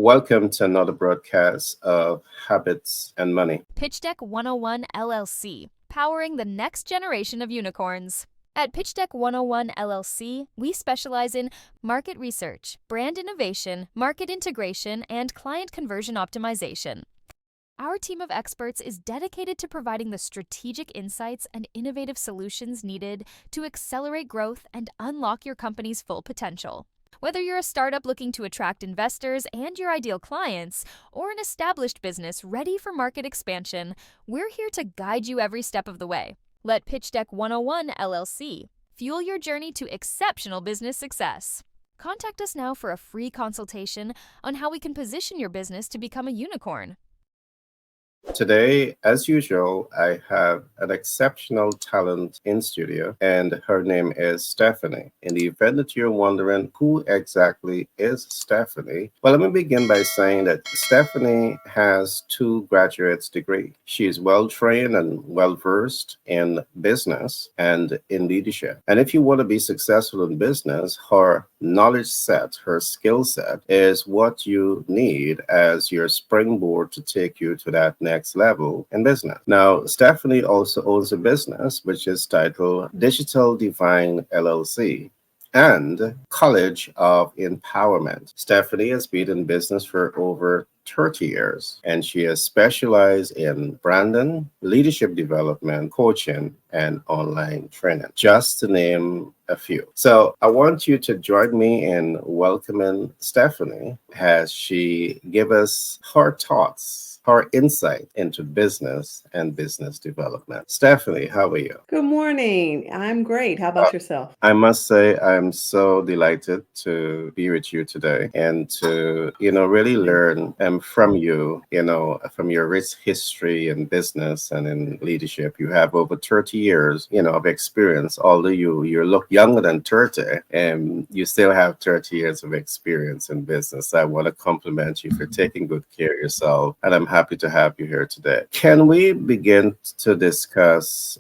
Welcome to another broadcast of Habits and Money. Pitch Deck 101 LLC, powering the next generation of unicorns. At Pitch Deck 101 LLC, we specialize in market research, brand innovation, market integration, and client conversion optimization. Our team of experts is dedicated to providing the strategic insights and innovative solutions needed to accelerate growth and unlock your company's full potential. Whether you're a startup looking to attract investors and your ideal clients, or an established business ready for market expansion, we're here to guide you every step of the way. Let Pitch Deck 101 LLC fuel your journey to exceptional business success. Contact us now for a free consultation on how we can position your business to become a unicorn. Today, as usual, I have an exceptional talent in studio, and her name is Stephanie. In the event that you're wondering who exactly is Stephanie, well, let me begin by saying that Stephanie has 2 graduate's degree. She is well-trained and well-versed in business and in leadership. And if you want to be successful in business, her knowledge set, her skill set is what you need as your springboard to take you to that next level in business. Now, Stephanie also owns a business which is titled Digital Divine LLC and College of Empowerment. Stephanie has been in business for over 30 years, and she has specialized in branding, leadership development, coaching, and online training, just to name a few. So I want you to join me in welcoming Stephanie as she give us her thoughts, her insight into business and business development. Stephanie, how are you? Good morning. I'm great. How about yourself? I must say I'm so delighted to be with you today and to, really learn from you, from your rich history in business and in leadership. You have over 30 years, of experience. Although you look younger than 30, and you still have 30 years of experience in business. I want to compliment you for taking good care of yourself, and I'm happy to have you here today. Can we begin to discuss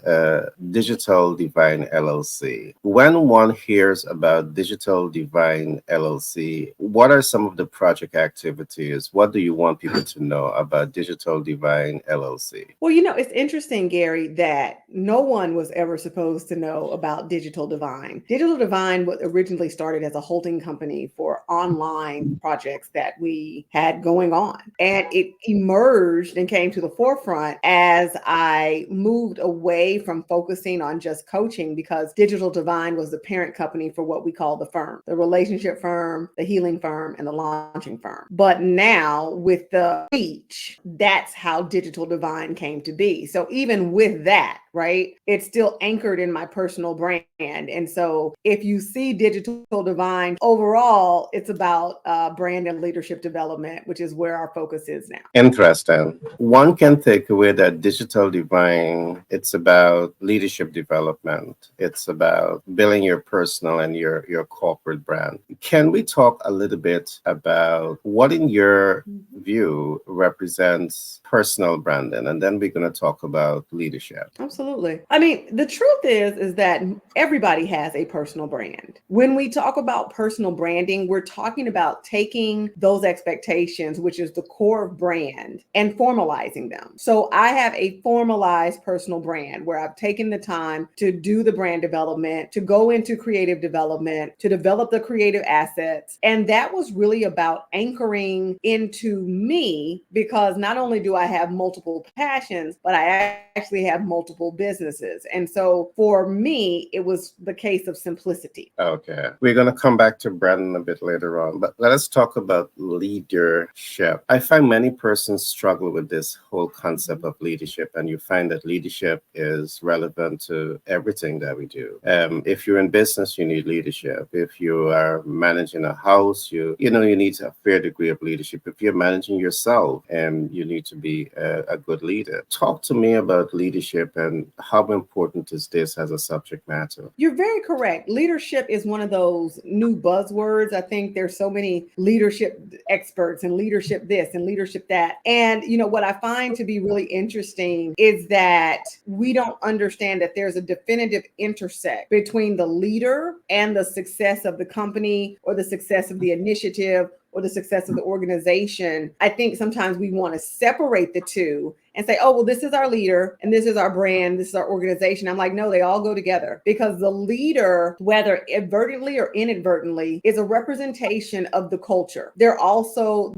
Digital Divine LLC? When one hears about Digital Divine LLC, what are some of the project activities? What do you want people to know about Digital Divine LLC? Well, it's interesting, Gary, that no one was ever supposed to know about Digital Divine. Digital Divine was originally started as a holding company for online projects that we had going on. And it emerged and came to the forefront as I moved away from focusing on just coaching, because Digital Divine was the parent company for what we call the firm, the relationship firm, the healing firm, and the launching firm. But now with the reach, that's how Digital Divine came to be. So even with that, right, it's still anchored in my personal brand. And so if you see Digital Divine, overall, it's about brand and leadership development, which is where our focus is now. Interesting. One can take away that Digital Divine, it's about leadership development. It's about building your personal and your corporate brand. Can we talk a little bit about what, in your view, represents personal branding? And then we're going to talk about leadership. Absolutely. I mean, the truth is that everybody has a personal brand. When we talk about personal branding, we're talking about taking those expectations, which is the core of brand, and formalizing them. So I have a formalized personal brand where I've taken the time to do the brand development, to go into creative development, to develop the creative assets. And that was really about anchoring into me, because not only do I have multiple passions, but I actually have multiple businesses. And so for me, it was the case of simplicity. Okay. We're going to come back to branding a bit later on, but let us talk about leadership. I find many persons struggle with this whole concept of leadership, and you find that leadership is relevant to everything that we do. If you're in business, you need leadership. If you are managing a house, you need a fair degree of leadership. If you're managing yourself, you need to be a good leader. Talk to me about leadership and how important is this as a subject matter? You're very correct. Leadership is one of those new buzzwords. I think there's so many leadership experts and leadership this and leadership that. And, what I find to be really interesting is that we don't understand that there's a definitive intersect between the leader and the success of the company or the success of the initiative or the success of the organization, I think sometimes we want to separate the two and say, oh, well, this is our leader and this is our brand, this is our organization. I'm like, no, they all go together, because the leader, whether inadvertently or inadvertently, is a representation of the culture. They're also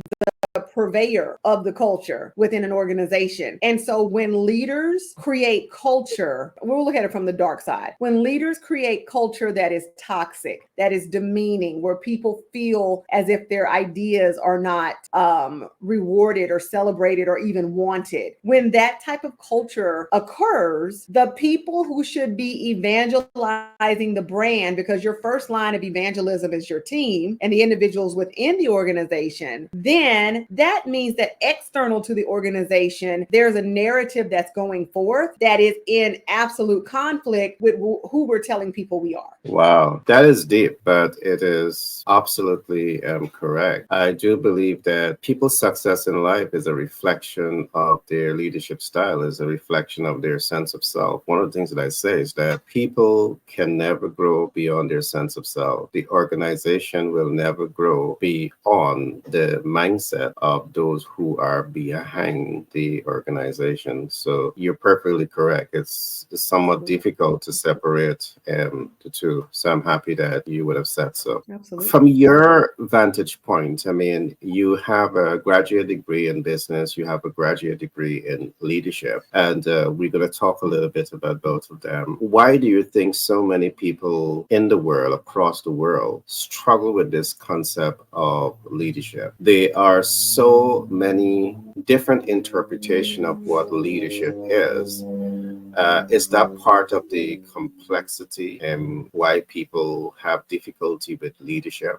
a purveyor of the culture within an organization. And so when leaders create culture, we'll look at it from the dark side. When leaders create culture that is toxic, that is demeaning, where people feel as if their ideas are not rewarded or celebrated or even wanted, when that type of culture occurs, the people who should be evangelizing the brand, because your first line of evangelism is your team and the individuals within the organization, then that means that external to the organization, there's a narrative that's going forth that is in absolute conflict with who we're telling people we are. Wow, that is deep, but it is absolutely correct. I do believe that people's success in life is a reflection of their leadership style, is a reflection of their sense of self. One of the things that I say is that people can never grow beyond their sense of self. The organization will never grow beyond the mindset of those who are behind the organization. So you're perfectly correct. It's somewhat difficult to separate the two. So I'm happy that you would have said so. Absolutely. From your vantage point, I mean, you have a graduate degree in business, you have a graduate degree in leadership, and we're going to talk a little bit about both of them. Why do you think so many people in the world, across the world, struggle with this concept of leadership? There are so many different interpretations of what leadership is that part of the complexity and why people have difficulty with leadership?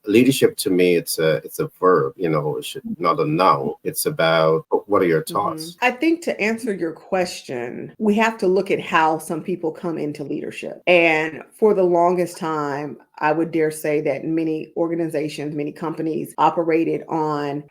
Leadership to me, it's a verb, it's not a noun. It's about, what are your thoughts? I think to answer your question, we have to look at how some people come into leadership. And for the longest time, I would dare say that many organizations, many companies operated on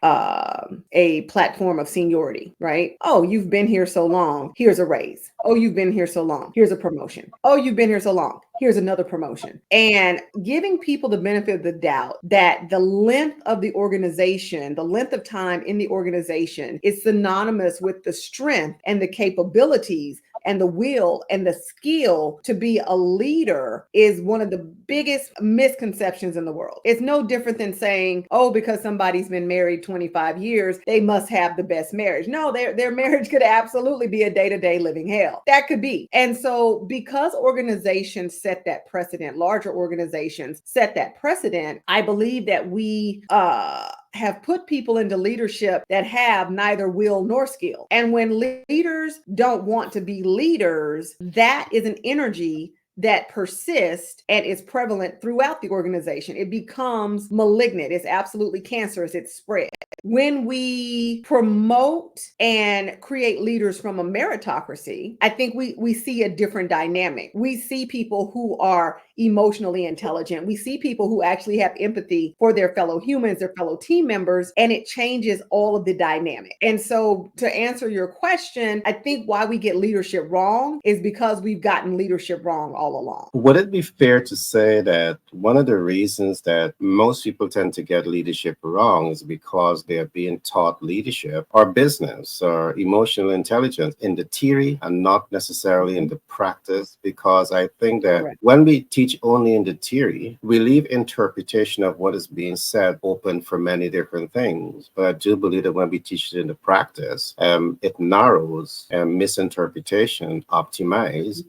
a platform of seniority, right? Oh, you've been here so long, here's a raise. Oh, you've been here so long, here's a promotion. Oh, you've been here so long, here's another promotion. And giving people the benefit of the doubt that the length of the organization, the length of time in the organization is synonymous with the strength and the capabilities and the will and the skill to be a leader is one of the biggest misconceptions in the world. It's no different than saying, oh, because somebody's been married 25 years, they must have the best marriage. No, their marriage could absolutely be a day-to-day living hell. That could be. And so because organizations set that precedent, larger organizations set that precedent, I believe that we have put people into leadership that have neither will nor skill. And when leaders don't want to be leaders, that is an energy that persists and is prevalent throughout the organization. It becomes malignant. It's absolutely cancerous. It's spread. When we promote and create leaders from a meritocracy, I think we see a different dynamic. We see people who are emotionally intelligent. We see people who actually have empathy for their fellow humans, their fellow team members, and it changes all of the dynamic. And so to answer your question, I think why we get leadership wrong is because we've gotten leadership wrong all along. Would it be fair to say that one of the reasons that most people tend to get leadership wrong is because they are being taught leadership or business or emotional intelligence in the theory and not necessarily in the practice? Because I think that Correct. when we teach only in the theory, we leave interpretation of what is being said open for many different things. But I do believe that when we teach it in the practice, it narrows misinterpretation, optimize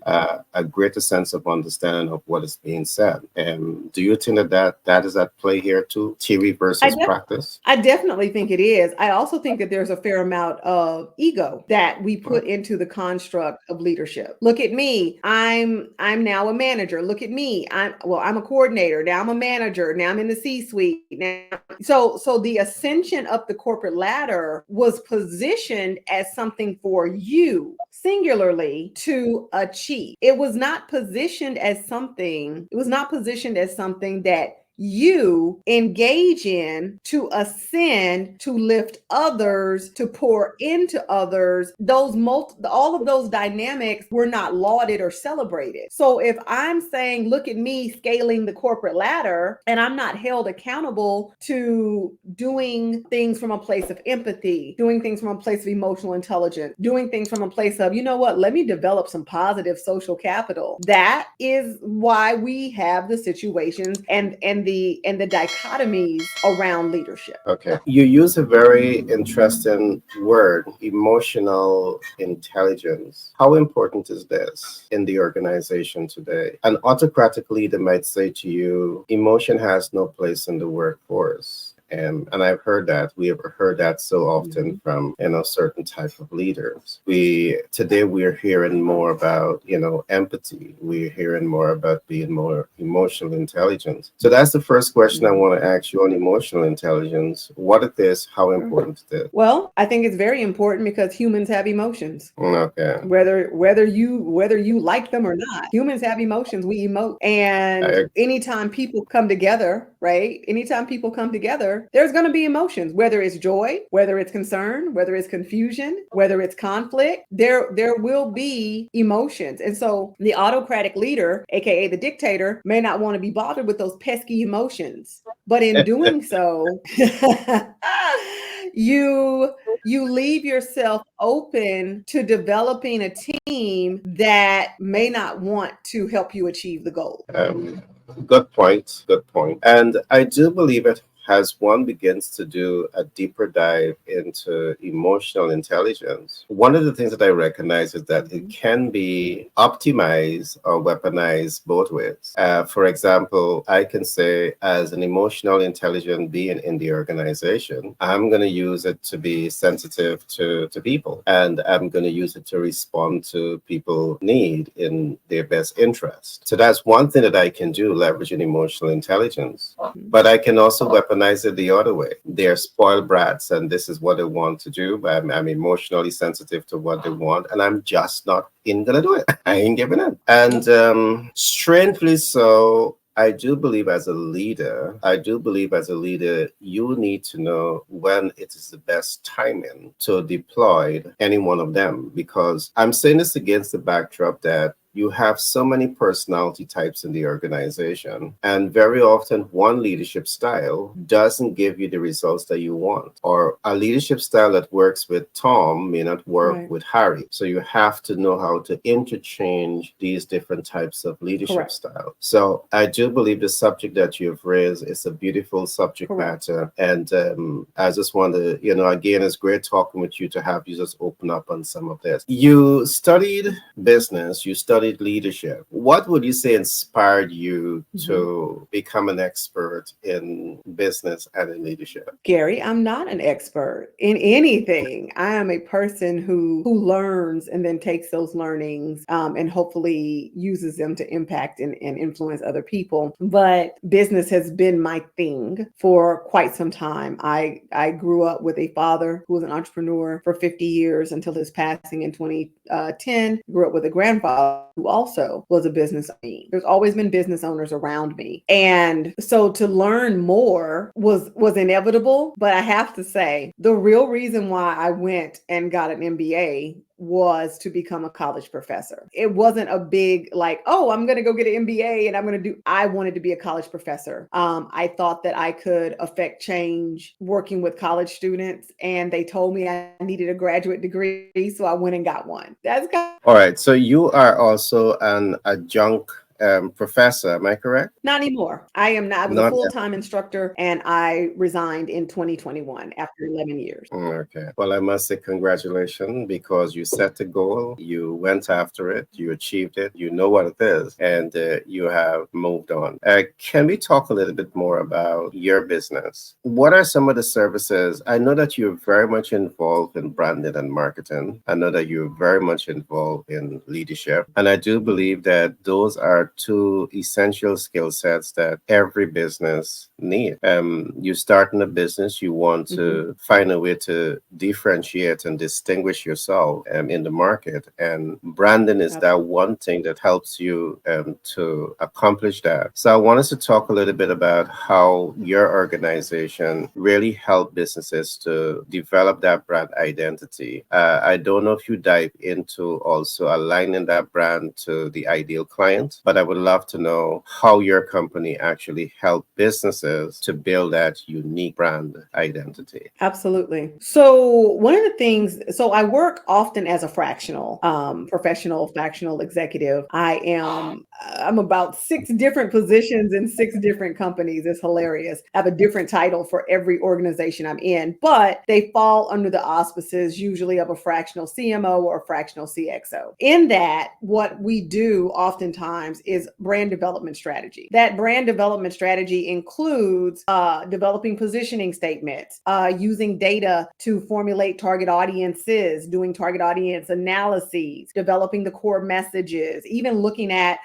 a greater sense of understanding of what is being said. Do you think that is at play here too, theory versus practice? I definitely think it is. I also think that there's a fair amount of ego that we put into the construct of leadership. Look at me. I'm now a manager. Look at me. I'm a coordinator. Now I'm a manager. Now I'm in the C-suite. Now so the ascension up the corporate ladder was positioned as something for you singularly to achieve. It was not positioned as something that you engage in to ascend, to lift others, to pour into others, all of those dynamics were not lauded or celebrated. So if I'm saying, look at me scaling the corporate ladder, and I'm not held accountable to doing things from a place of empathy, doing things from a place of emotional intelligence, doing things from a place of, you know what, let me develop some positive social capital. That is why we have the situations and the dichotomies around leadership. Okay. You use a very interesting word, emotional intelligence. How important is this in the organization today? An autocratic leader might say to you, emotion has no place in the workforce. And I've heard that. We have heard that so often from certain type of leaders. We are hearing more about empathy. We're hearing more about being more emotional intelligence. So that's the first question I want to ask you on emotional intelligence. What it is, how important it is. Well, I think it's very important because humans have emotions. Okay. Whether you like them or not, humans have emotions. We emote, and anytime people come together, right? Anytime people come together, there's going to be emotions. Whether it's joy, whether it's concern, whether it's confusion, whether it's conflict, there will be emotions. And so the autocratic leader, aka the dictator, may not want to be bothered with those pesky emotions, but in doing so, you leave yourself open to developing a team that may not want to help you achieve the goal. Good point. Good point. And I do believe it as one begins to do a deeper dive into emotional intelligence, one of the things that I recognize is that it can be optimized or weaponized both ways. For example, I can say, as an emotional intelligent being in the organization, I'm going to use it to be sensitive to people, and I'm going to use it to respond to people's need in their best interest. So that's one thing that I can do, leveraging emotional intelligence. But I can also weaponize it the other way. They're spoiled brats, and this is what they want to do. But I'm emotionally sensitive to what they want, and I'm just not gonna do it. I ain't giving in. And strangely so, I do believe as a leader, you need to know when it is the best timing to deploy any one of them. Because I'm saying this against the backdrop that you have so many personality types in the organization, and very often one leadership style doesn't give you the results that you want, or a leadership style that works with Tom may not work with Harry. So you have to know how to interchange these different types of leadership style. So I do believe the subject that you've raised is a beautiful subject matter, and I just want to, again, it's great talking with you, to have you just open up on some of this. You studied business, you studied leadership. What would you say inspired you to become an expert in business and in leadership? Gary, I'm not an expert in anything. I am a person who learns and then takes those learnings and hopefully uses them to impact and influence other people. But business has been my thing for quite some time. I grew up with a father who was an entrepreneur for 50 years until his passing in 2010. Grew up with a grandfather who also was a business owner. There's always been business owners around me. And so to learn more was inevitable. But I have to say, the real reason why I went and got an MBA was to become a college professor. It wasn't a big oh, I'm going to go get an MBA and I wanted to be a college professor. I thought that I could affect change working with college students, and they told me I needed a graduate degree. So I went and got one. All right. So you are also an adjunct professor, am I correct? Not anymore. I am not. I was a Not full-time instructor, and I resigned in 2021 after 11 years. Okay. Well, I must say congratulations, because you set a goal, you went after it, you achieved it, you know what it is, and you have moved on. Can we talk a little bit more about your business? What are some of the services? I know that you're very much involved in branding and marketing. I know that you're very much involved in leadership. And I do believe that those are are two essential skill sets that every business needs. You start in a business, you want Mhm. to find a way to differentiate and distinguish yourself in the market. And branding is that Absolutely. one thing that helps you to accomplish that. So I want us to talk a little bit about how your organization really help businesses to develop that brand identity. I don't know if you dive into also aligning that brand to the ideal client, but I would love to know how your company actually help businesses to build that unique brand identity. Absolutely. So one of the things, so I work often as a fractional professional, fractional executive. I'm about six different positions in six different companies. It's hilarious. I have a different title for every organization I'm in, but they fall under the auspices usually of a fractional CMO or a fractional CXO. In that, what we do oftentimes is brand development strategy. That brand development strategy includes developing positioning statements, using data to formulate target audiences, doing target audience analyses, developing the core messages, even looking at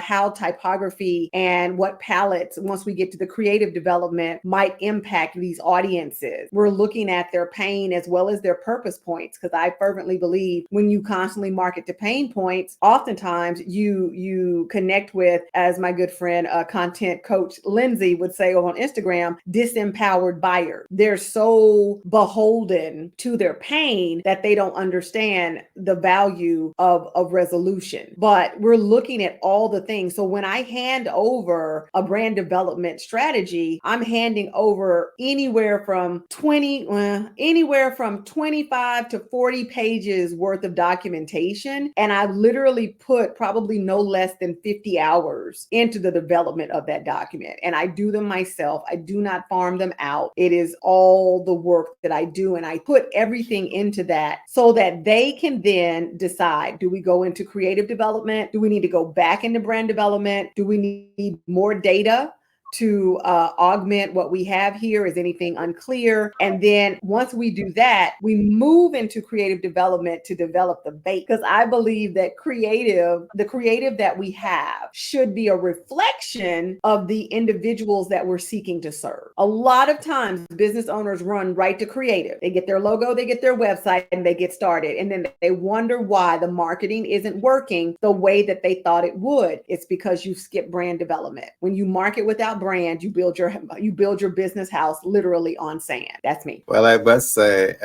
how typography and what palettes, once we get to the creative development, might impact these audiences. We're looking at their pain as well as their purpose points, because I fervently believe when you constantly market to pain points, oftentimes you connect with, as my good friend, content coach Lindsay would say on Instagram, disempowered buyers. They're so beholden to their pain that they don't understand the value of resolution. But we're looking at all the things. So when I hand over a brand development strategy, I'm handing over anywhere from 25 to 40 pages worth of documentation. And I've literally put probably no less than 50 hours into the development of that document. And I do them myself. I do not farm them out. It is all the work that I do. And I put everything into that so that they can then decide, do we go into creative development? Do we need to go back into brand development? Do we need more data to augment what we have here? Is anything unclear? And then once we do that, we move into creative development to develop the bait. Because I believe that the creative that we have should be a reflection of the individuals that we're seeking to serve. A lot of times, business owners run right to creative. They get their logo, they get their website, and they get started. And then they wonder why the marketing isn't working the way that they thought it would. It's because you skip brand development. When you market without brand, you build your business house literally on sand. That's me. Well, I must say,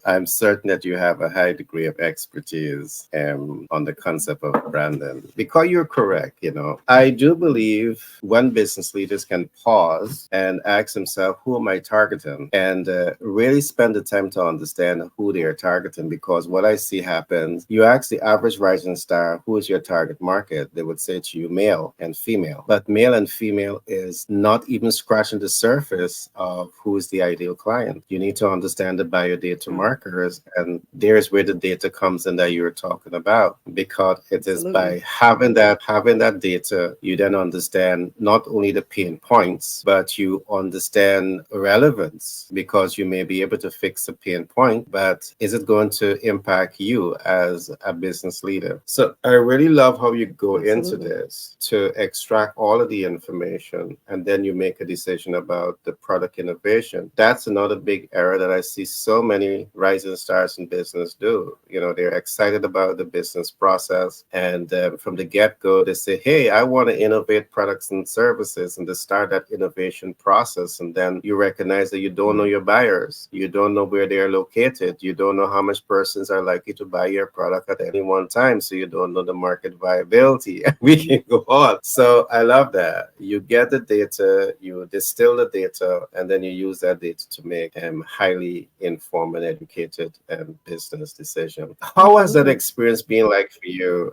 I'm certain that you have a high degree of expertise on the concept of branding because you're correct. I do believe when business leaders can pause and ask themselves, who am I targeting? And really spend the time to understand who they are targeting, because what I see happens, you ask the average rising star, who is your target market? They would say to you, male and female. But male and female is not even scratching the surface of who is the ideal client. You need to understand the biodata markers, and there's where the data comes in that you're talking about, because it is Absolutely. by having that data, you then understand not only the pain points, but you understand relevance, because you may be able to fix a pain point, but is it going to impact you as a business leader? So I really love how you go into Absolutely. this to extract all of the information, and then you make a decision about the product innovation. That's another big error that I see so many rising stars in business do. They're excited about the business process, and from the get-go, they say, hey, I want to innovate products and services, and they start that innovation process, and then you recognize that you don't know your buyers. You don't know where they're located. You don't know how much persons are likely to buy your product at any one time, so you don't know the market viability. We can go on. So I love that. You get the data, you distill the data, and then you use that data to make highly informed and educated business decision. How has that Absolutely. experience been like for you,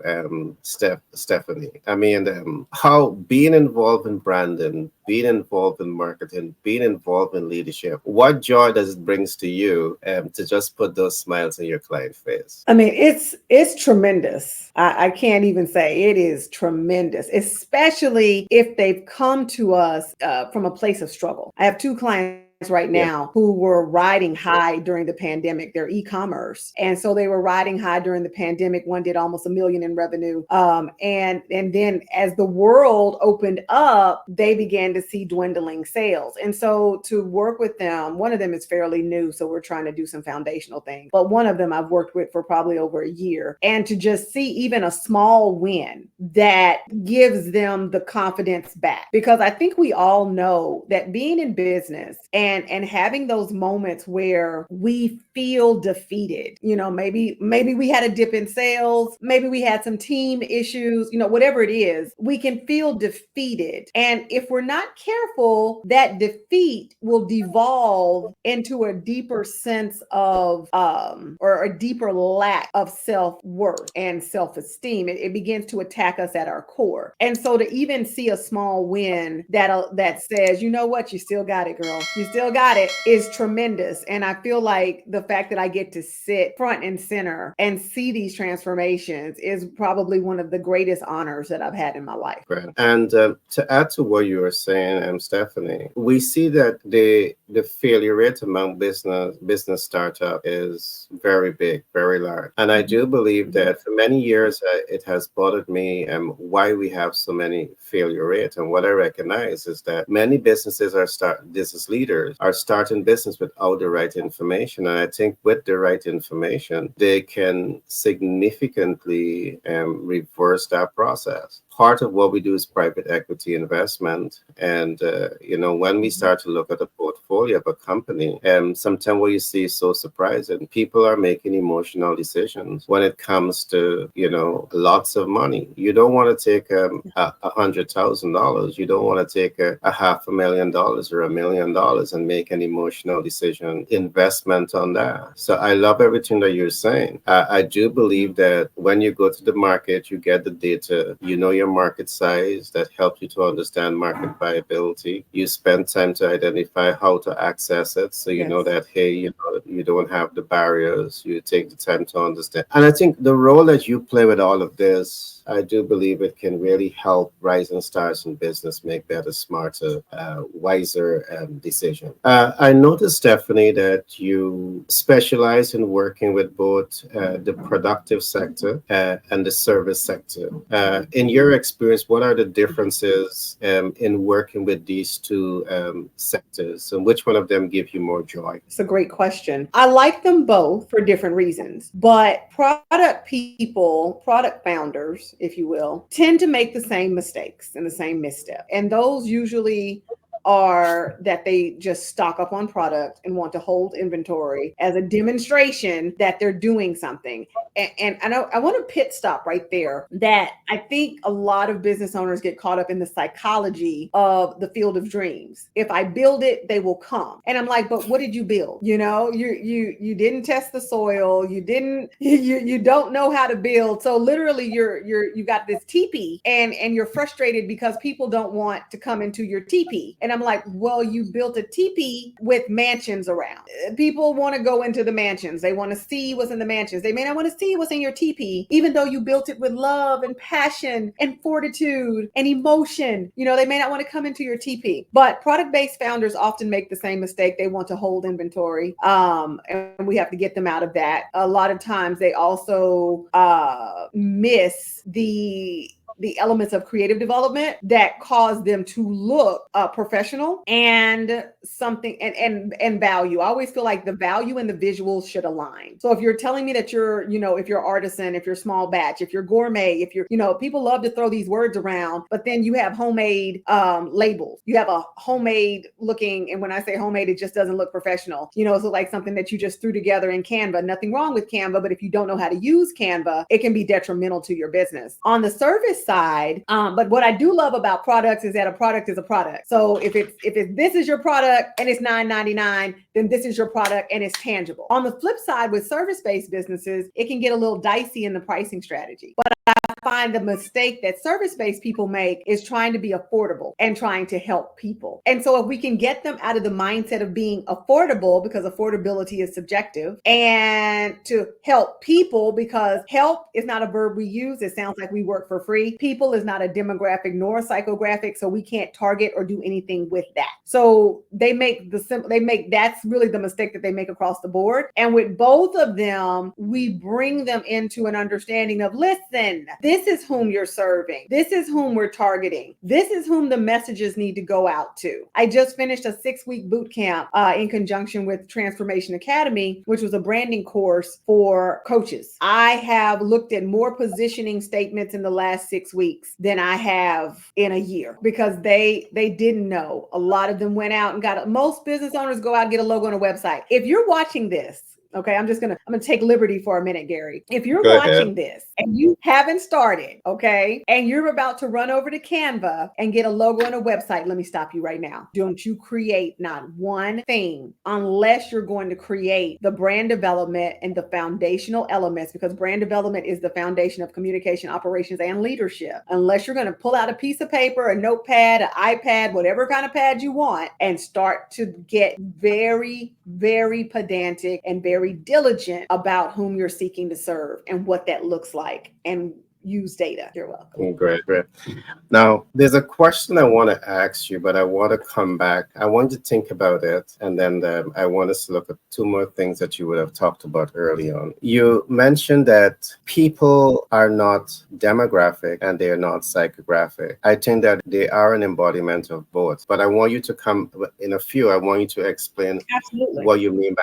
Stephanie? I mean, how being involved in branding, being involved in marketing, being involved in leadership, what joy does it brings to you to just put those smiles on your client face? I mean, it's tremendous. I can't even say it is tremendous, especially if they've come to us from a place of struggle. I have two clients right Yeah. now who were riding high during the pandemic. They're e-commerce, and so they were riding high during the pandemic. One did almost $1 million in revenue, and then as the world opened up, they began to see dwindling sales. And so to work with them, one of them is fairly new, so we're trying to do some foundational things. But one of them I've worked with for probably over a year, and to just see even a small win that gives them the confidence back, because I think we all know that being in business and having those moments where we feel defeated, maybe we had a dip in sales, maybe we had some team issues, whatever it is, we can feel defeated. And if we're not careful, that defeat will devolve into a deeper sense of or a deeper lack of self-worth and self-esteem. It begins to attack us at our core. And so to even see a small win that says, you know what, you still got it, girl, you still got it, is tremendous. And I feel like the fact that I get to sit front and center and see these transformations is probably one of the greatest honors that I've had in my life. Right. And to add to what you were saying, Stephanie, we see that the failure rate among business startup is very big, very large. And I do believe that for many years it has bothered me why we have so many failure rates. And what I recognize is that many business leaders are starting business without the right information. And I think with the right information, they can significantly reverse that process. Part of what we do is private equity investment. And, when we start to look at the portfolio of a company, sometimes what you see is so surprising. People are making emotional decisions when it comes to, lots of money. You don't want to take $100,000. You don't want to take a $500,000 or $1 million and make an emotional decision investment on that. So I love everything that you're saying. I do believe that when you go to the market, you get the data, your market size, that helps you to understand market viability. You spend time to identify how to access it. So you know that, hey, you don't have the barriers. You take the time to understand. And I think the role that you play with all of this, I do believe it can really help rising stars in business make better, smarter, wiser decisions. I noticed, Stephanie, that you specialize in working with both the productive sector and the service sector. In your experience, what are the differences in working with these two sectors, and which one of them give you more joy? It's a great question. I like them both for different reasons, but product founders, if you will, tend to make the same mistakes and the same misstep. And those usually are that they just stock up on product and want to hold inventory as a demonstration that they're doing something. And I want to pit stop right there, that I think a lot of business owners get caught up in the psychology of the field of dreams. If I build it, they will come. And I'm like, but what did you build? You didn't test the soil. You don't know how to build. So literally you got this teepee and you're frustrated because people don't want to come into your teepee. And I'm like, well, you built a teepee with mansions around. People want to go into the mansions. They want to see what's in the mansions. They may not want to see what's in your teepee, even though you built it with love and passion and fortitude and emotion. They may not want to come into your teepee. But product-based founders often make the same mistake. They want to hold inventory, and we have to get them out of that. A lot of times they also miss the elements of creative development that cause them to look professional and something and value. I always feel like the value and the visuals should align. So if you're telling me that you're, if you're artisan, if you're small batch, if you're gourmet, if you're, people love to throw these words around, but then you have homemade labels. You have a homemade looking, and when I say homemade, it just doesn't look professional. It's like something that you just threw together in Canva. Nothing wrong with Canva, but if you don't know how to use Canva, it can be detrimental to your business. On the service side, but what I do love about products is that a product is a product. So if this is your product and it's $9.99, then this is your product and it's tangible. On the flip side, with service-based businesses, it can get a little dicey in the pricing strategy. But I find the mistake that service-based people make is trying to be affordable and trying to help people. And so if we can get them out of the mindset of being affordable, because affordability is subjective, and to help people, because help is not a verb we use. It sounds like we work for free. People is not a demographic nor a psychographic, so we can't target or do anything with that. So that's really the mistake that they make across the board. And with both of them, we bring them into an understanding of, listen, this is whom you're serving. This is whom we're targeting. This is whom the messages need to go out to. I just finished a 6-week boot camp in conjunction with Transformation Academy, which was a branding course for coaches. I have looked at more positioning statements in the last 6 weeks than I have in a year, because they didn't know. A lot of them went out and most business owners go out and get a logo on a website. If you're watching this, okay, I'm gonna take liberty for a minute, Gary. If you're Go ahead. watching this and you haven't started, okay, and you're about to run over to Canva and get a logo and a website, let me stop you right now. Don't you create not one thing unless you're going to create the brand development and the foundational elements, because brand development is the foundation of communication, operations, and leadership. Unless you're going to pull out a piece of paper, a notepad, an iPad, whatever kind of pad you want, and start to get very, very pedantic and very diligent about whom you're seeking to serve and what that looks like, and use data. You're welcome. Great, great. Now, there's a question I want to ask you, but I want to come back. I want you to think about it, and then I want us to look at two more things that you would have talked about early on. You mentioned that people are not demographic and they are not psychographic. I think that they are an embodiment of both, but I want you to come in a few. I want you to explain Absolutely. what you mean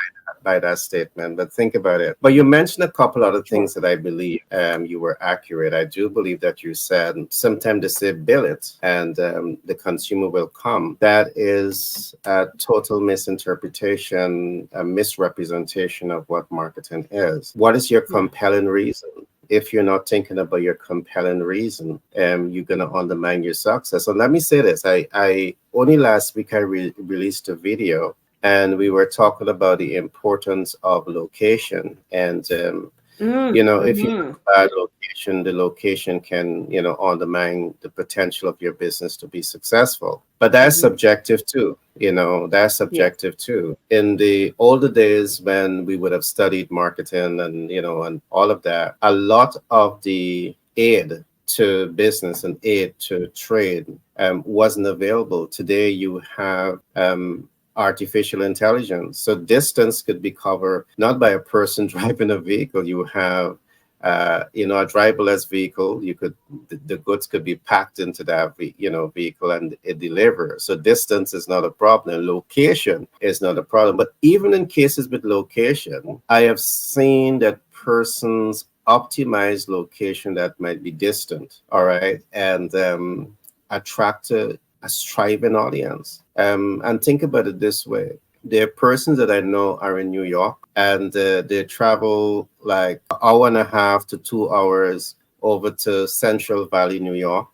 by that statement, but think about it. But you mentioned a couple other things that I believe you were accurate. I do believe that you said sometimes they say bill it and the consumer will come. That is a total misinterpretation, a misrepresentation of what marketing is. What is your compelling reason? If you're not thinking about your compelling reason, you're going to undermine your success. So let me say this. I only last week I released a video, and we were talking about the importance of location. And, if you have a bad location, the location can, undermine the potential of your business to be successful. But that's subjective too. That's subjective too. In the older days when we would have studied marketing and all of that, a lot of the aid to business and aid to trade wasn't available. Today you have artificial intelligence. So distance could be covered not by a person driving a vehicle. You have a driverless vehicle. The goods could be packed into that vehicle and it delivers. So distance is not a problem. Location is not a problem. But even in cases with location, I have seen that persons optimize location that might be distant, all right, and attract a striving audience. And think about it this way. There are persons that I know are in New York, and they travel like an hour and a half to 2 hours over to Central Valley, New York,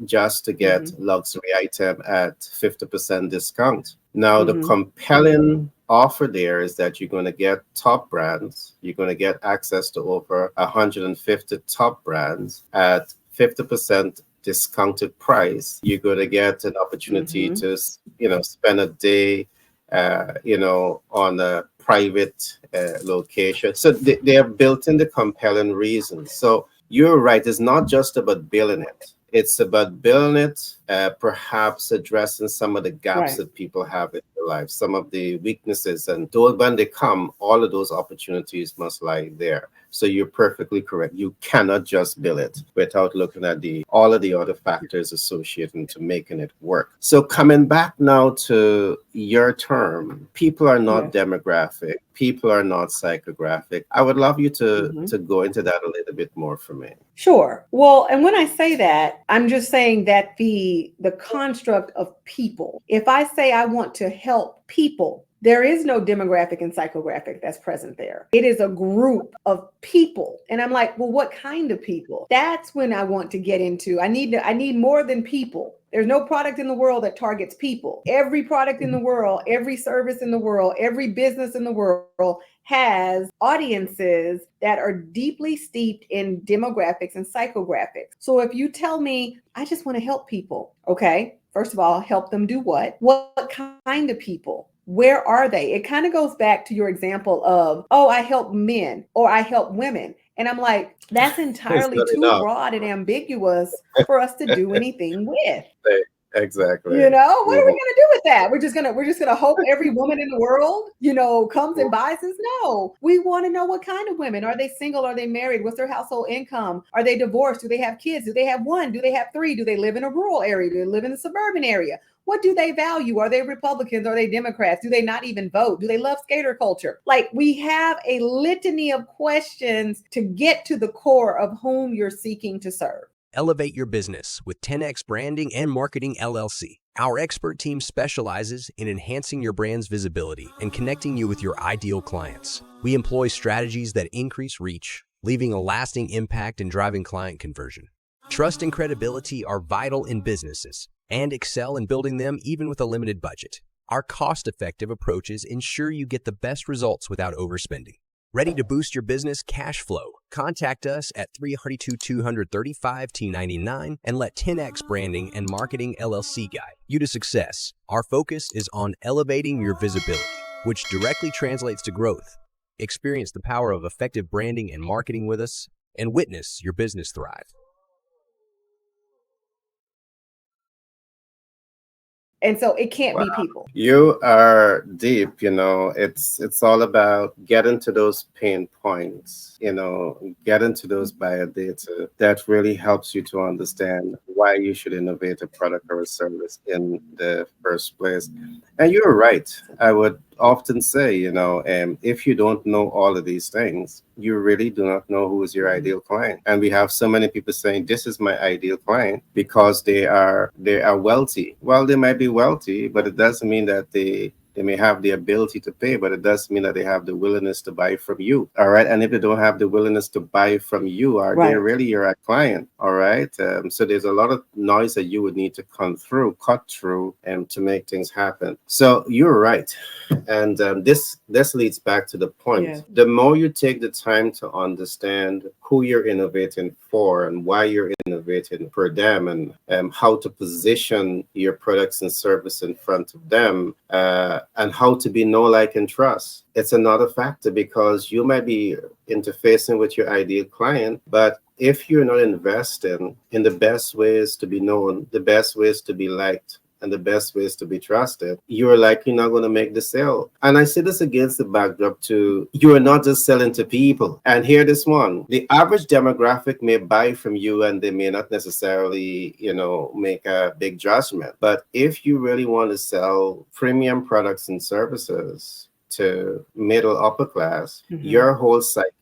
just to get luxury item at 50% discount. Now, the compelling offer there is that you're going to get top brands. You're going to get access to over 150 top brands at 50% discounted price. You're going to get an opportunity to, spend a day, on a private location. So they are built in the compelling reasons. So you're right. It's not just about billing it. It's about building it, perhaps addressing some of the gaps that people have in their life, some of the weaknesses. And when they come, all of those opportunities must lie there. So you're perfectly correct. You cannot just bill it without looking at all of the other factors associated to making it work. So coming back now to your term, people are not demographic. People are not psychographic. I would love you to go into that a little bit more for me. Sure. Well, and when I say that, I'm just saying that the construct of people, if I say I want to help people, there is no demographic and psychographic that's present there. It is a group of people. And I'm like, well, what kind of people? That's when I want to get into, I need more than people. There's no product in the world that targets people. Every product in the world, every service in the world, every business in the world has audiences that are deeply steeped in demographics and psychographics. So if you tell me, I just want to help people, okay, first of all, help them do what? What kind of people? Where are they? It kind of goes back to your example of, oh, I help men or I help women. And I'm like, that's It's entirely not too enough. broad and ambiguous for us to do anything with. Exactly. What are we Hmm. gonna do with that? We're just gonna hope every woman in the world, comes and buys us. No, we want to know what kind of women. Are they single? Are they married? What's their household income? Are they divorced? Do they have kids? Do they have one? Do they have three? Do they live in a rural area? Do they live in a suburban area? What do they value? Are they Republicans? Are they Democrats? Do they not even vote? Do they love skater culture? Like, we have a litany of questions to get to the core of whom you're seeking to serve. Elevate your business with 10x Branding and Marketing LLC. Our expert team specializes in enhancing your brand's visibility and connecting you with your ideal clients. We employ strategies that increase reach, leaving a lasting impact and driving client conversion. Trust and credibility are vital in businesses and excel in building them even with a limited budget. Our cost-effective approaches ensure you get the best results without overspending. Ready to boost your business cash flow? Contact us at 332-235-T99 and let 10x Branding and Marketing LLC guide you to success. Our focus is on elevating your visibility, which directly translates to growth. Experience the power of effective branding and marketing with us and witness your business thrive. And so it can't Wow. be people. You are deep, it's all about getting to those pain points, getting to those buyer data that really helps you to understand why you should innovate a product or a service in the first place. And you're right. I would often say, if you don't know all of these things, you really do not know who is your ideal client. And we have so many people saying, "This is my ideal client," because they are wealthy. Well, they might be wealthy, but it doesn't mean that they may have the ability to pay, but it does mean that they have the willingness to buy from you. All right. And if they don't have the willingness to buy from you, are they Right. really your client? All right. So there's a lot of noise that you would need to cut through, and to make things happen. So you're right. And this leads back to the Yeah. point. The more you take the time to understand who you're innovating for and why you're innovating for them, and how to position your products and service in front of them, and how to be know, like, and trust. It's another factor, because you might be interfacing with your ideal client, but if you're not investing in the best ways to be known, the best ways to be liked, and the best ways to be trusted, you're likely not going to make the sale. And I say this against the backdrop to, you are not just selling to people. And hear this one: the average demographic may buy from you, and they may not necessarily, make a big judgment. But if you really want to sell premium products and services to middle upper class, Mhm. your whole psyche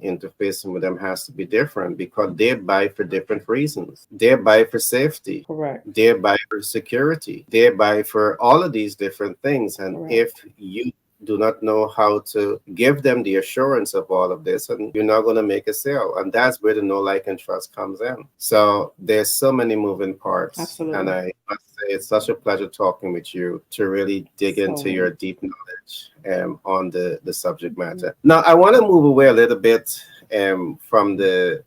interfacing with them has to be different, because they buy for different reasons. They buy for safety, Correct. they buy for security, they buy for all of these different things. And Correct. if you do not know how to give them the assurance of all of this, and you're not going to make a sale. And that's where the know, like, and trust comes in. So there's so many moving parts, and Absolutely. I must say it's such a pleasure talking with you to really dig So into your many. deep knowledge, on the subject matter. Now I want to move away a little bit, from the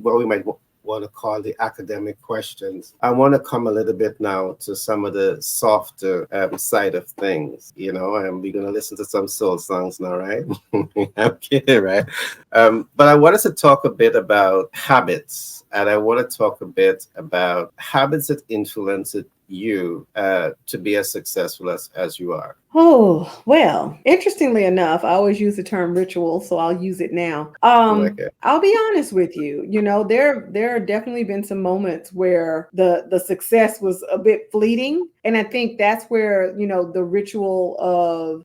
what we might want to call the academic questions. I want to come a little bit now to some of the softer side of things, and we're going to listen to some soul songs now, right? I'm kidding, right? But I want us to talk a bit about habits, and I want to talk a bit about habits that influence you to be as successful as you are. Oh, well, interestingly enough, I always use the term ritual, so I'll use it now. Okay. I'll be honest with you. There have definitely been some moments where the success was a bit fleeting. And I think that's where, the ritual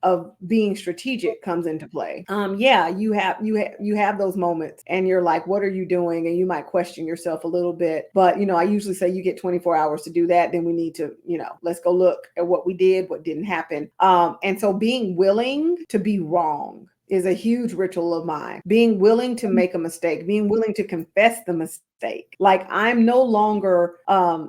of being strategic comes into play. Yeah, you have those moments and you're like, what are you doing? And you might question yourself a little bit. But I usually say you get 24 hours to do that. Then we need to, let's go look at what we did, what didn't happen. And so being willing to be wrong is a huge ritual of mine. Being willing to make a mistake, being willing to confess the mistake. Like I'm no longer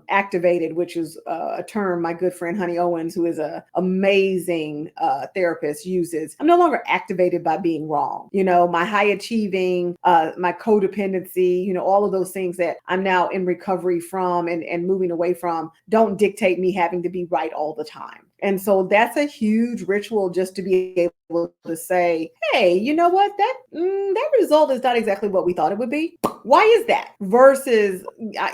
activated, which is a term my good friend Honey Owens, who is an amazing therapist, uses. I'm no longer activated by being wrong. You know, my high achieving, my codependency, you know, all of those things that I'm now in recovery from and moving away from don't dictate me having to be right all the time. And so that's a huge ritual just to be able to say, hey, you know what, that result is not exactly what we thought it would be. Why is that? Versus,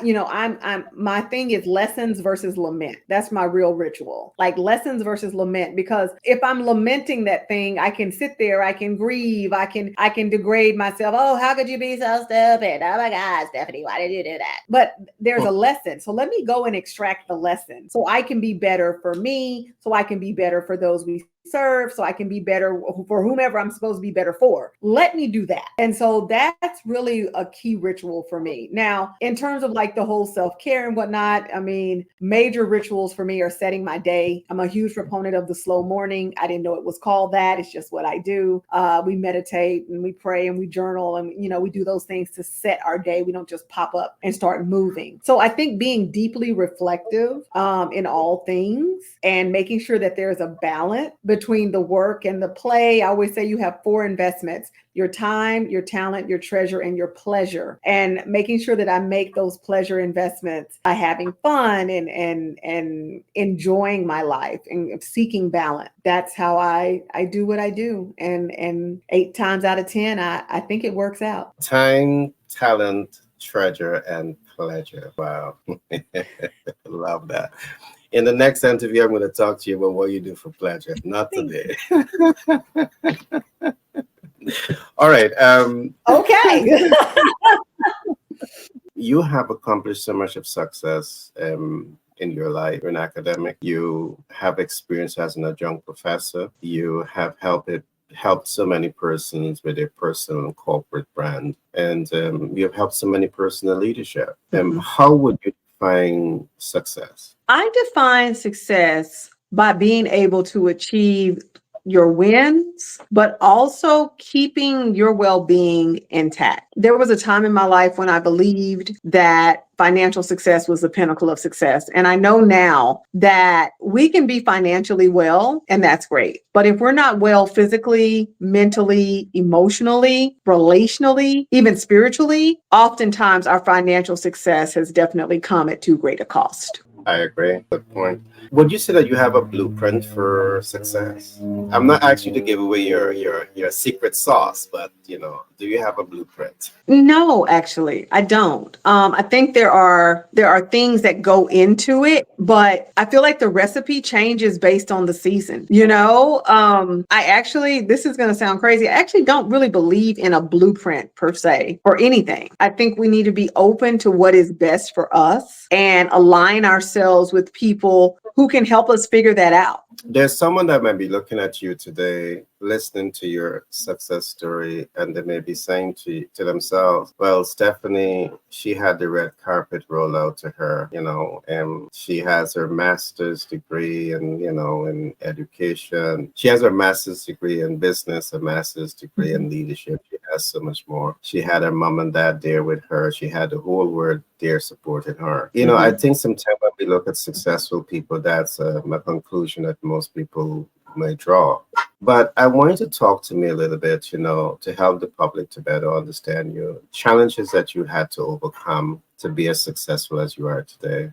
you know, I'm my thing is lessons versus lament. That's my real ritual. Like lessons versus lament, because if I'm lamenting that thing, I can sit there, I can grieve, I can degrade myself. Oh, how could you be so stupid? Oh my God, Stephanie, why did you do that? But there's a lesson. So let me go and extract the lesson so I can be better for me, so I can be better for those we serve, so I can be better for whomever I'm supposed to be better for. Let me do that. And so that's really a key ritual for me. Now, in terms of like the whole self-care and whatnot, I mean, major rituals for me are setting my day. I'm a huge proponent of the slow morning. I didn't know it was called that. It's just what I do. We meditate and we pray and we journal and, you know, we do those things to set our day. We don't just pop up and start moving. So I think being deeply reflective in all things and making sure that there's a balance between the work and the play. I always say you have 4 investments: your time, your talent, your treasure, and your pleasure. And making sure that I make those pleasure investments by having fun and enjoying my life and seeking balance. That's how I do what I do. And 8 times out of 10, I think it works out. Time, talent, treasure, and pleasure. Wow. Love that. In the next interview, I'm going to talk to you about what you do for pleasure. Not today. All right. Okay. You have accomplished so much of success in your life. You're an academic. You have experience as an adjunct professor. You have helped so many persons with their personal and corporate brand, and you have helped so many personal leadership. How would you define success? I define success by being able to achieve your wins, but also keeping your well-being intact. There was a time in my life when I believed that financial success was the pinnacle of success. And I know now that we can be financially well, and that's great. But if we're not well physically, mentally, emotionally, relationally, even spiritually, oftentimes our financial success has definitely come at too great a cost. I agree. Good point. Would you say that you have a blueprint for success? I'm not asking you to give away your secret sauce, but you know, do you have a blueprint? No, actually, I don't. I think there are things that go into it, but I feel like the recipe changes based on the season. You know, I actually, this is going to sound crazy. I actually don't really believe in a blueprint per se for anything. I think we need to be open to what is best for us and align ourselves with people who can help us figure that out. There's someone that might be looking at you today, listening to your success story, and they may be saying to themselves, well, Stephanie, she had the red carpet roll out to her, you know, and she has her master's degree in education. She has her master's degree in business, a master's degree in leadership. She has so much more. She had her mom and dad there with her. She had the whole world there supporting her. You know, I think sometimes when we look at successful people, that's a conclusion that most people may draw. But I want you to talk to me a little bit, you know, to help the public to better understand you, challenges that you had to overcome to be as successful as you are today.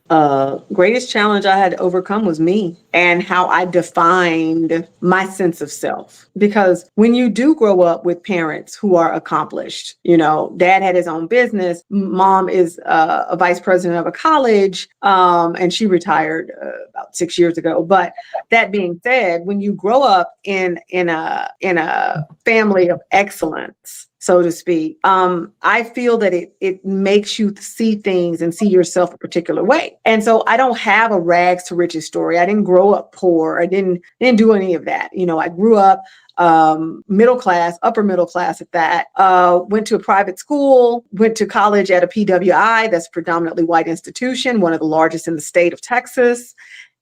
Greatest challenge I had to overcome was me and how I defined my sense of self. Because when you do grow up with parents who are accomplished, you know, dad had his own business, mom is a vice president of a college, and she retired about 6 years ago. But that being said, when you grow up in a family of excellence, so to speak, I feel that it makes you see things and see yourself a particular way. And so I don't have a rags to riches story. I didn't grow up poor. I didn't do any of that. You know, I grew up middle class, upper middle class at that, went to a private school, went to college at a PWI, that's predominantly white institution, one of the largest in the state of Texas.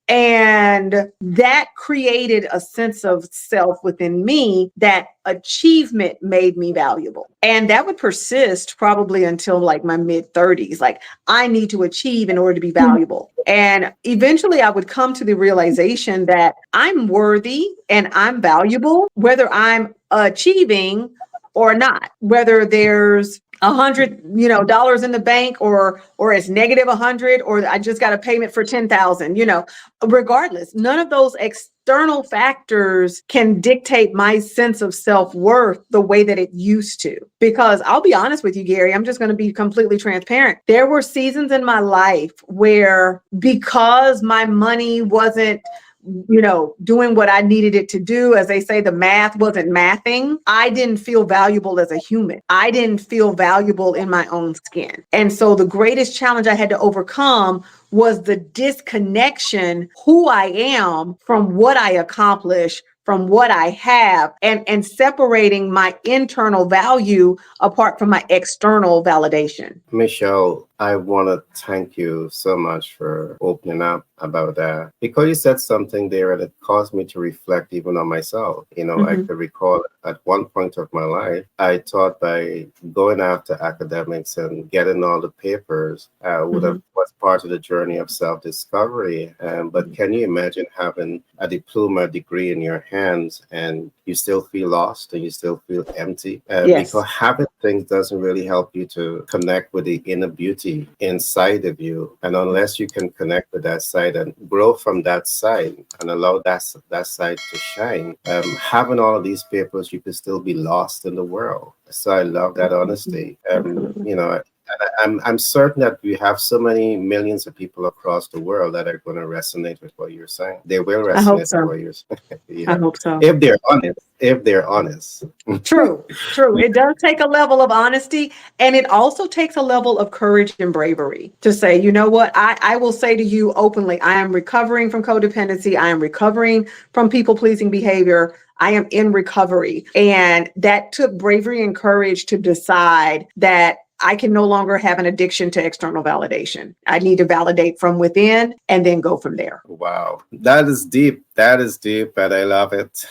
And that created a sense of self within me that achievement made me valuable. And that would persist probably until like my mid 30s. Like, I need to achieve in order to be valuable. And eventually I would come to the realization that I'm worthy and I'm valuable, whether I'm achieving or not, whether there's $100 in the bank, or it's negative 100, or I just got a payment for 10,000. Regardless, none of those external factors can dictate my sense of self-worth the way that it used to. Because I'll be honest with you, Gary, I'm just going to be completely transparent. There were seasons in my life where, because my money wasn't doing what I needed it to do, as they say, the math wasn't mathing, I didn't feel valuable as a human. I didn't feel valuable in my own skin. And so the greatest challenge I had to overcome was the disconnection, who I am from what I accomplish, from what I have, and separating my internal value apart from my external validation. Michelle, I want to thank you so much for opening up about that, because you said something there that caused me to reflect even on myself. I could recall at one point of my life, I thought by going after academics and getting all the papers would have was part of the journey of self-discovery. But can you imagine having a diploma degree in your hands and you still feel lost and you still feel empty? Yes. Because having things doesn't really help you to connect with the inner beauty inside of you. And unless you can connect with that side and grow from that side and allow that side to shine, having all of these papers, you could still be lost in the world. So I love that honesty. I'm certain that we have so many millions of people across the world that are going to resonate with what you're saying. They will resonate I hope so. with what you're saying. I hope so. If they're honest. If they're honest. True. It does take a level of honesty, and it also takes a level of courage and bravery to say, you know what, I will say to you openly, I am recovering from codependency. I am recovering from people-pleasing behavior. I am in recovery. And that took bravery and courage to decide that I can no longer have an addiction to external validation. I need to validate from within and then go from there. Wow. That is deep. That is deep, and I love it.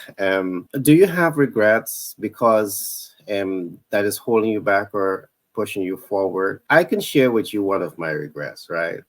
Do you have regrets because that is holding you back or pushing you forward? I can share with you one of my regrets, right?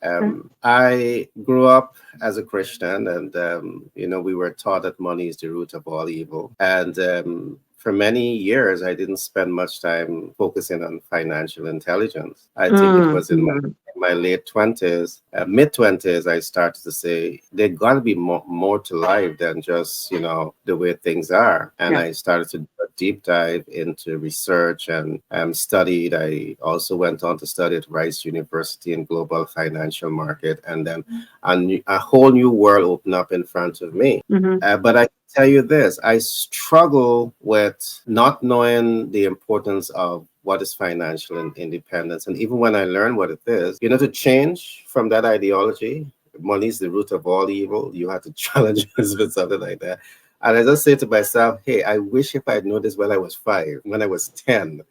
I grew up as a Christian, and we were taught that money is the root of all evil. And for many years, I didn't spend much time focusing on financial intelligence. I think it was in my late 20s, mid 20s, I started to say there got to be more to life than just, the way things are. And I started to do a deep dive into research and studied. I also went on to study at Rice University in global financial market. And then a whole new world opened up in front of me. But I tell you this, I struggle with not knowing the importance of what is financial independence. And even when I learned what it is, to change from that ideology, money is the root of all evil, you have to challenge us with something like that. And I just say to myself, hey, I wish if I'd known this when I was 5, when I was 10,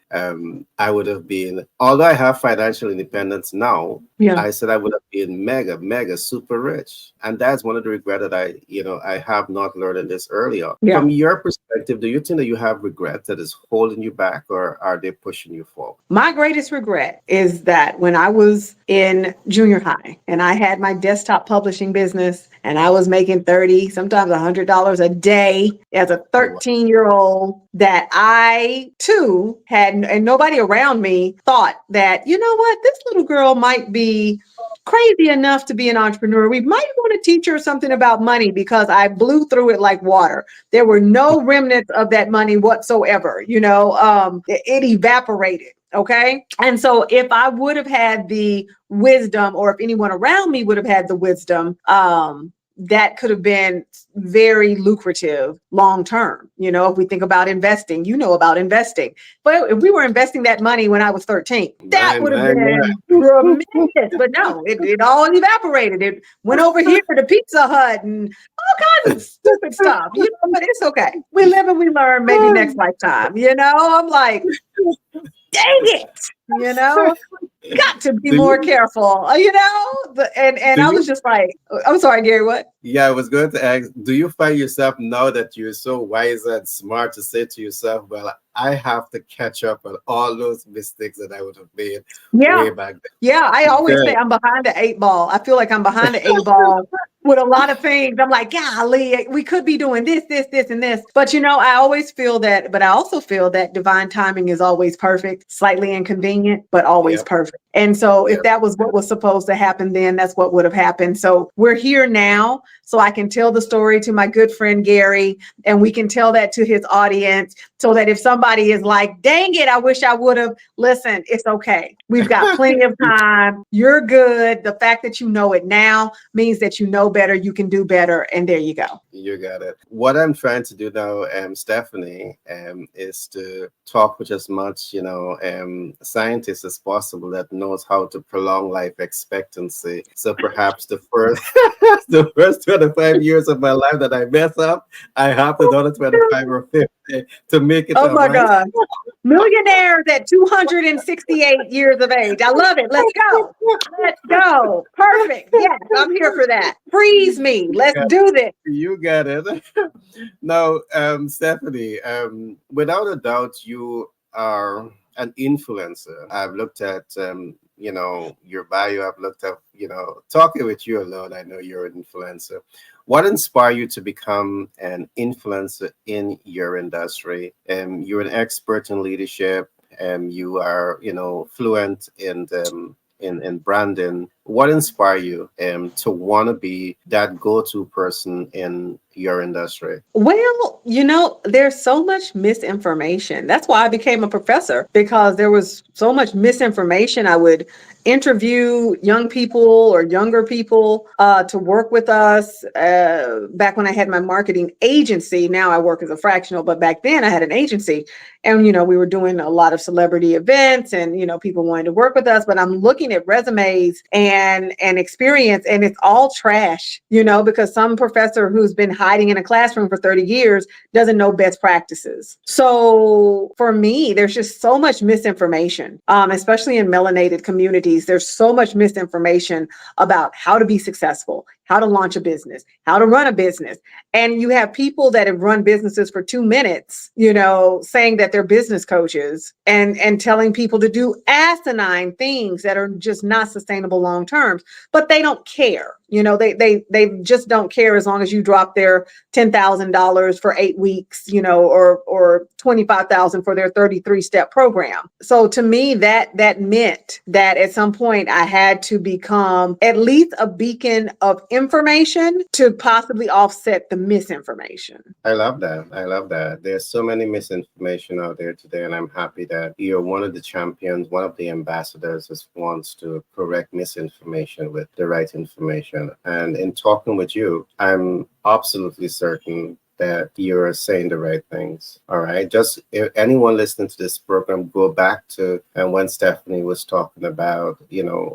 I would have been, although I have financial independence now, I said I would have been mega, mega super rich. And that's one of the regrets that I have not learned this earlier. From your perspective, do you think that you have regret that is holding you back, or are they pushing you forward? My greatest regret is that when I was in junior high and I had my desktop publishing business and I was making $30, sometimes $100 a day as a 13-year-old, that I too had, and nobody around me thought that, you know what, this little girl might be crazy enough to be an entrepreneur. We might want to teach her something about money, because I blew through it like water. There were no remnants of that money whatsoever. It evaporated. Okay. And so if I would have had the wisdom, or if anyone around me would have had the wisdom, that could have been very lucrative long term. If we think about investing, about investing. But if we were investing that money when I was 13, that would have been tremendous. But no, it all evaporated. It went over here to Pizza Hut and all kinds of stupid stuff. But it's okay. We live and we learn. Maybe next lifetime. I'm like, dang it. Got to be more careful, and I was just like, I'm sorry, Gary, what? Yeah, I was going to ask, do you find yourself now that you're so wise and smart to say to yourself, well, I have to catch up on all those mistakes that I would have made Yeah. way back Yeah, I then? always say Good. I'm behind the eight ball. I feel like I'm behind the eight ball with a lot of things. I'm like, golly, we could be doing this, this, this, and this. But I always feel that, but I also feel that divine timing is always perfect, slightly inconvenient, but always Yep. perfect. And so if Yep. that was what was supposed to happen then, that's what would have happened. So we're here now. So I can tell the story to my good friend Gary, and we can tell that to his audience so that if somebody is like, dang it, I wish I would have, listen, it's okay. We've got plenty of time. You're good. The fact that you know it now means that you know better, you can do better, and there you go. You got it. What I'm trying to do now, Stephanie, is to talk with as much, scientists as possible that knows how to prolong life expectancy. So perhaps the first, the first 25 years of my life that I mess up, I have another 25 or 50 to make it Oh up, my right? God. Millionaires at 268 years of age. I love it. Let's go. Let's go. Perfect. Yes, I'm here for that. Freeze me. Let's do this. You got it. Now, Stephanie, without a doubt, you are an influencer. I've looked at, your bio. I've looked at, talking with you alone, I know you're an influencer. What inspired you to become an influencer in your industry? You're an expert in leadership, and you are, fluent in branding. What inspired you to want to be that go-to person in your industry? Well, there's so much misinformation. That's why I became a professor, because there was so much misinformation. I would interview young people or younger people to work with us. Back when I had my marketing agency, now I work as a fractional, but back then I had an agency, and we were doing a lot of celebrity events, and people wanted to work with us. But I'm looking at resumes and experience, and it's all trash. Because some professor who's been hiding in a classroom for 30 years doesn't know best practices. So for me, there's just so much misinformation, especially in melanated communities. There's so much misinformation about how to be successful, how to launch a business, how to run a business. And you have people that have run businesses for 2 minutes, saying that they're business coaches and telling people to do asinine things that are just not sustainable long term, but they don't care. They just don't care as long as you drop their $10,000 for 8 weeks, or 25,000 for their 33-step program. So to me, that meant that at some point I had to become at least a beacon of information to possibly offset the misinformation. I love that. I love that. There's so many misinformation out there today, and I'm happy that you're one of the champions, one of the ambassadors that wants to correct misinformation with the right information. And in talking with you, I'm absolutely certain that you're saying the right things. All right. Just if anyone listening to this program, go back to and when Stephanie was talking about,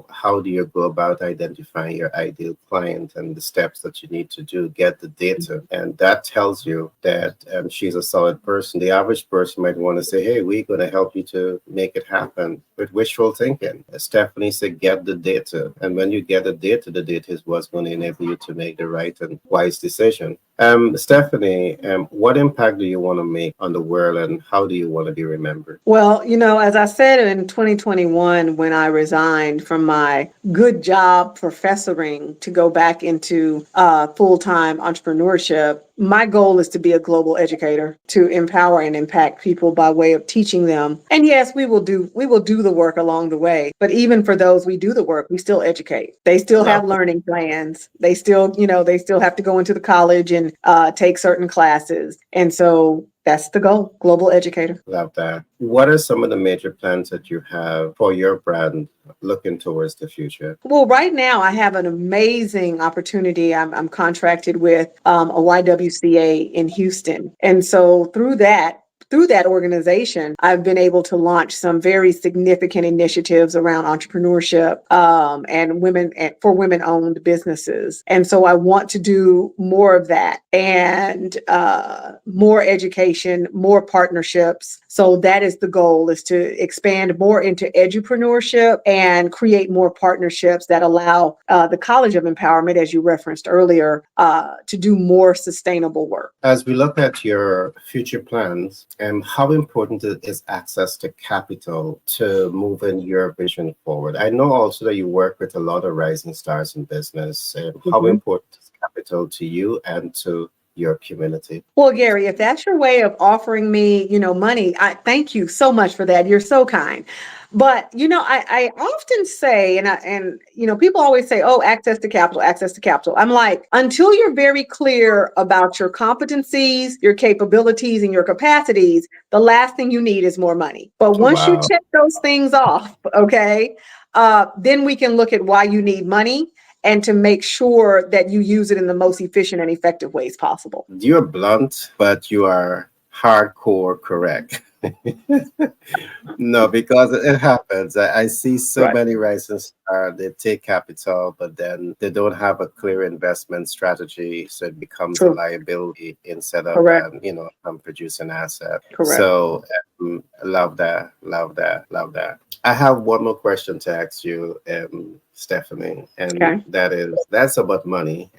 how do you go about identifying your ideal client and the steps that you need to do, get the data. And that tells you that she's a solid person. The average person might want to say, hey, we're going to help you to make it happen with wishful thinking. As Stephanie said, get the data. And when you get the data is what's going to enable you to make the right and wise decision. Stephanie, what impact do you want to make on the world, and how do you want to be remembered? Well, as I said in 2021, when I resigned from my good job professoring to go back into full-time entrepreneurship, my goal is to be a global educator, to empower and impact people by way of teaching them. And yes, we will do the work along the way. But even for those we do the work, we still educate. They still Love have learning plans. They still have to go into the college and take certain classes. And so that's the goal, global educator. Love that. What are some of the major plans that you have for your brand looking towards the future? Well, right now I have an amazing opportunity. I'm contracted with a YWCA in Houston. And so through that, through that organization, I've been able to launch some very significant initiatives around entrepreneurship and women for women-owned businesses. And so I want to do more of that and more education, more partnerships. So that is the goal, is to expand more into edupreneurship and create more partnerships that allow the College of Empowerment, as you referenced earlier, to do more sustainable work. As we look at your future plans, how important is access to capital to moving your vision forward? I know also that you work with a lot of rising stars in business. How important is capital to you and to your community? Well, Gary, if that's your way of offering me, money, I thank you so much for that. You're so kind. But, I often say, and people always say, oh, access to capital, access to capital. I'm like, until you're very clear about your competencies, your capabilities, and your capacities, the last thing you need is more money. But once you Wow. check those things off, okay, then we can look at why you need money and to make sure that you use it in the most efficient and effective ways possible. You're blunt, but you are hardcore correct. No, because it happens. I see so Right. many rising stars, they take capital, but then they don't have a clear investment strategy. So it becomes a True. liability instead of, Correct. producing asset. Correct. So love that, love that, love that. I have one more question to ask you, Stephanie, and Okay. that's about money.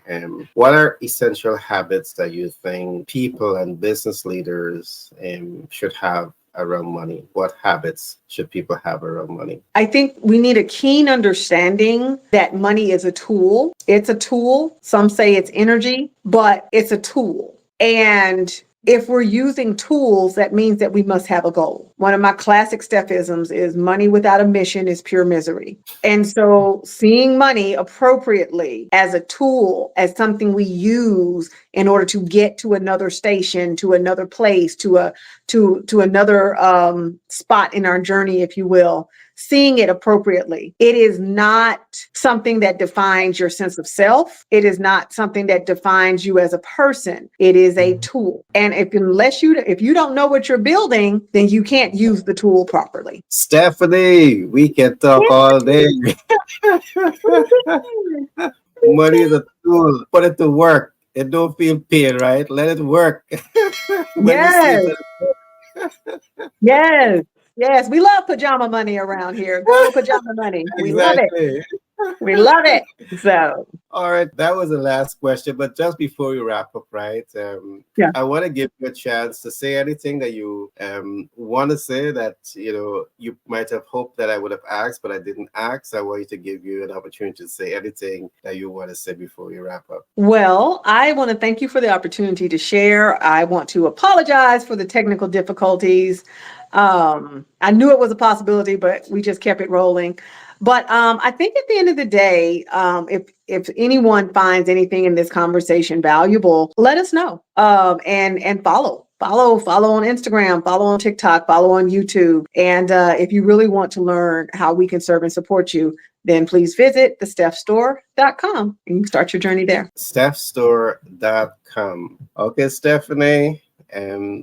What are essential habits that you think people and business leaders should have around money? What habits should people have around money? I think we need a keen understanding that money is a tool. It's a tool. Some say it's energy, but it's a tool. And if we're using tools, that means that we must have a goal. One of my classic Stephisms is money without a mission is pure misery. And so seeing money appropriately as a tool, as something we use in order to get to another station, to another place, to another spot in our journey, if you will, seeing it appropriately. It is not something that defines your sense of self. It is not something that defines you as a person. It is a tool. And if you don't know what you're building, then you can't use the tool properly. Stephanie, we can talk all day. Money is a tool. Put it to work. It don't feel pain, right? Let it work. When you see Yes, it, yes, yes. We love pajama money around here. Good old pajama money. We love it. exactly. We love it. So, All right, that was the last question. But just before we wrap up, right? yeah. I want to give you a chance to say anything that you want to say that you might have hoped that I would have asked, but I didn't ask. I want you to give you an opportunity to say anything that you want to say before we wrap up. Well, I want to thank you for the opportunity to share. I want to apologize for the technical difficulties. I knew it was a possibility, but we just kept it rolling. But I think at the end of the day, if anyone finds anything in this conversation valuable, let us know. And follow on Instagram, follow on TikTok, follow on YouTube. And if you really want to learn how we can serve and support you, then please visit thestephstore.com and you can start your journey there. Stephstore.com. Okay, Stephanie.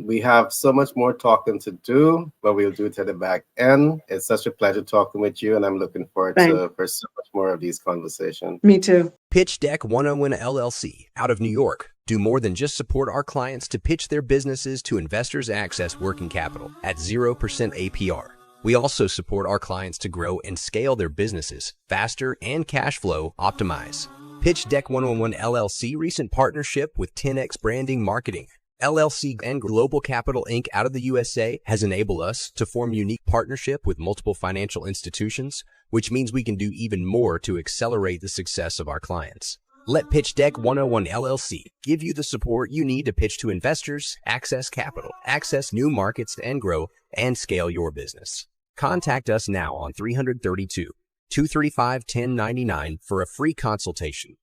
We have so much more talking to do, but we'll do it at the back end. It's such a pleasure talking with you, and I'm looking forward for so much more of these conversations. Me too. Pitch Deck 101 LLC out of New York do more than just support our clients to pitch their businesses to investors access working capital at 0% APR. We also support our clients to grow and scale their businesses faster and cash flow optimize. Pitch Deck 101 LLC recent partnership with 10X Branding Marketing LLC and Global Capital Inc. out of the USA has enabled us to form unique partnership with multiple financial institutions, which means we can do even more to accelerate the success of our clients. Let Pitch Deck 101 LLC give you the support you need to pitch to investors, access capital, access new markets and grow and scale your business. Contact us now on 332-235-1099 for a free consultation.